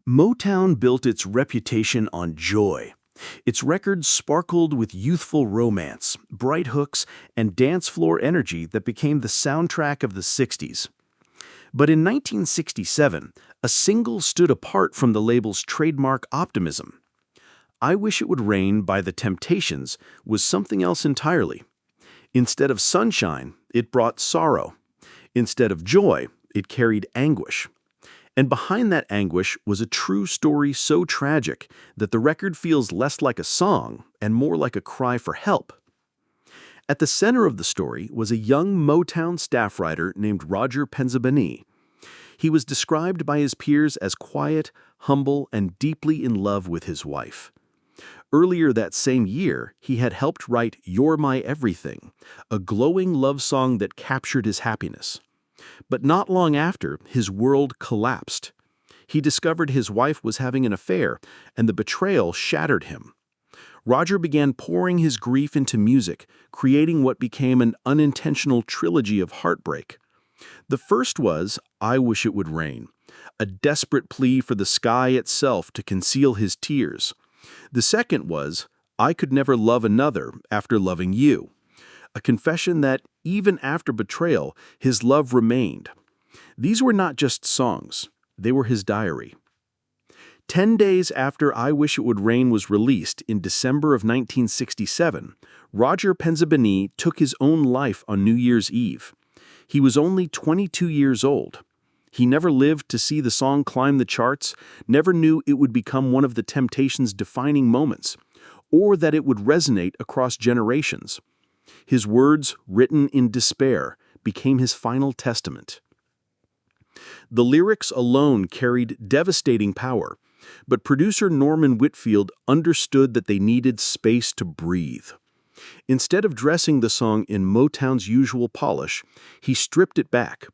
Motown built its reputation on joy. Its records sparkled with youthful romance, bright hooks, and dance floor energy that became the soundtrack of the 60s. But in 1967, a single stood apart from the label's trademark optimism. I Wish It Would Rain by TheTemptations was something else entirely. Instead of sunshine, it brought sorrow. Instead of joy, it carried anguish. And behind that anguish was a true story so tragic that the record feels less like a song and more like a cry for help. At the center of the story was a young Motown staff writer named Rodger Penzabene. He was described by his peers as quiet, humble, and deeply in love with his wife. Earlier that same year, he had helped write You're My Everything, a glowing love song that captured his happiness. But not long after, his world collapsed. He discovered his wife was having an affair, and the betrayal shattered him. Rodger began pouring his grief into music, creating what became an unintentional trilogy of heartbreak. The first was I Wish It Would Rain, a desperate plea for the sky itself to conceal his tears. The second was I Could Never Love Another After Loving You, a confession that, even after betrayal, his love remained. These were not just songs, they were his diary. 10 days after I Wish It Would Rain was released in December of 1967, Rodger Penzabene took his own life on New Year's Eve. He was only 22 years old. He never lived to see the song climb the charts, never knew it would become one of the Temptations' defining moments, or that it would resonate across generations. His words, written in despair, became his final testament. The lyrics alone carried devastating power, but producer Norman Whitfield understood that they needed space to breathe. Instead of dressing the song in Motown's usual polish, he stripped it back.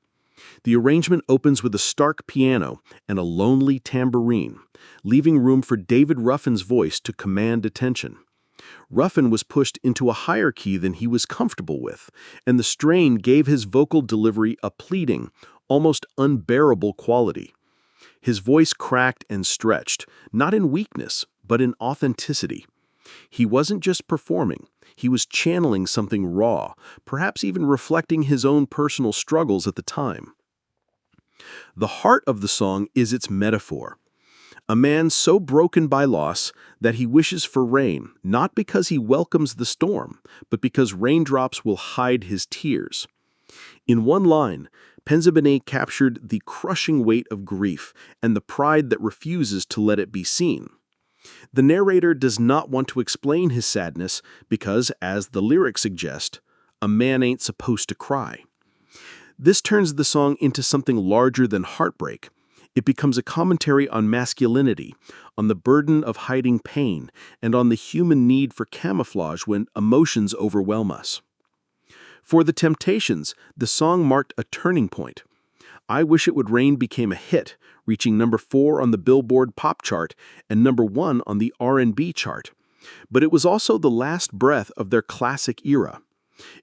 The arrangement opens with a stark piano and a lonely tambourine, leaving room for David Ruffin's voice to command attention. Ruffin was pushed into a higher key than he was comfortable with, and the strain gave his vocal delivery a pleading, almost unbearable quality. His voice cracked and stretched, not in weakness, but in authenticity. He wasn't just performing, he was channeling something raw, perhaps even reflecting his own personal struggles at the time. The heart of the song is its metaphor. A man so broken by loss that he wishes for rain, not because he welcomes the storm, but because raindrops will hide his tears. In one line, Penzabene captured the crushing weight of grief and the pride that refuses to let it be seen. The narrator does not want to explain his sadness because, as the lyrics suggest, a man ain't supposed to cry. This turns the song into something larger than heartbreak. It becomes a commentary on masculinity, on the burden of hiding pain, and on the human need for camouflage when emotions overwhelm us. For the Temptations, the song marked a turning point. I Wish It Would Rain became a hit, reaching number 4 on the Billboard Pop chart and number 1 on the R&B chart. But it was also the last breath of their classic era.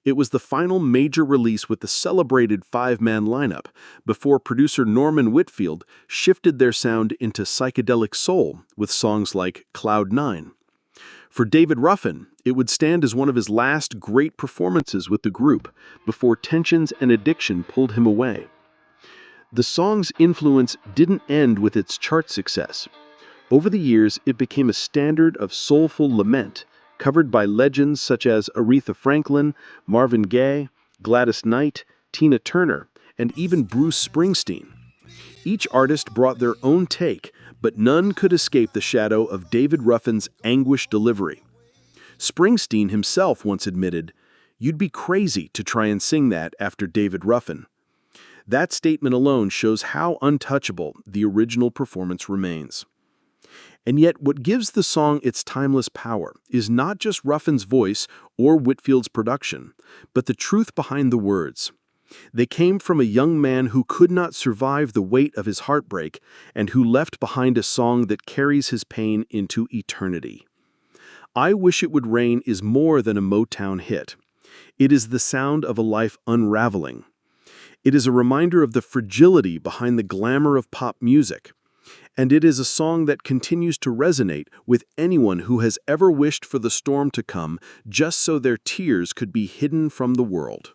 It was the final major release with the celebrated 5-man lineup before producer Norman Whitfield shifted their sound into psychedelic soul with songs like Cloud 9. For David Ruffin, it would stand as one of his last great performances with the group before tensions and addiction pulled him away. The song's influence didn't end with its chart success. Over the years, it became a standard of soulful lament, covered by legends such as Aretha Franklin, Marvin Gaye, Gladys Knight, Tina Turner, and even Bruce Springsteen. Each artist brought their own take, but none could escape the shadow of David Ruffin's anguished delivery. Springsteen himself once admitted, "You'd be crazy to try and sing that after David Ruffin." That statement alone shows how untouchable the original performance remains. And yet, what gives the song its timeless power is not just Ruffin's voice or Whitfield's production, but the truth behind the words. They came from a young man who could not survive the weight of his heartbreak and who left behind a song that carries his pain into eternity. I Wish It Would Rain is more than a Motown hit. It is the sound of a life unraveling. It is a reminder of the fragility behind the glamour of pop music. And it is a song that continues to resonate with anyone who has ever wished for the storm to come just so their tears could be hidden from the world.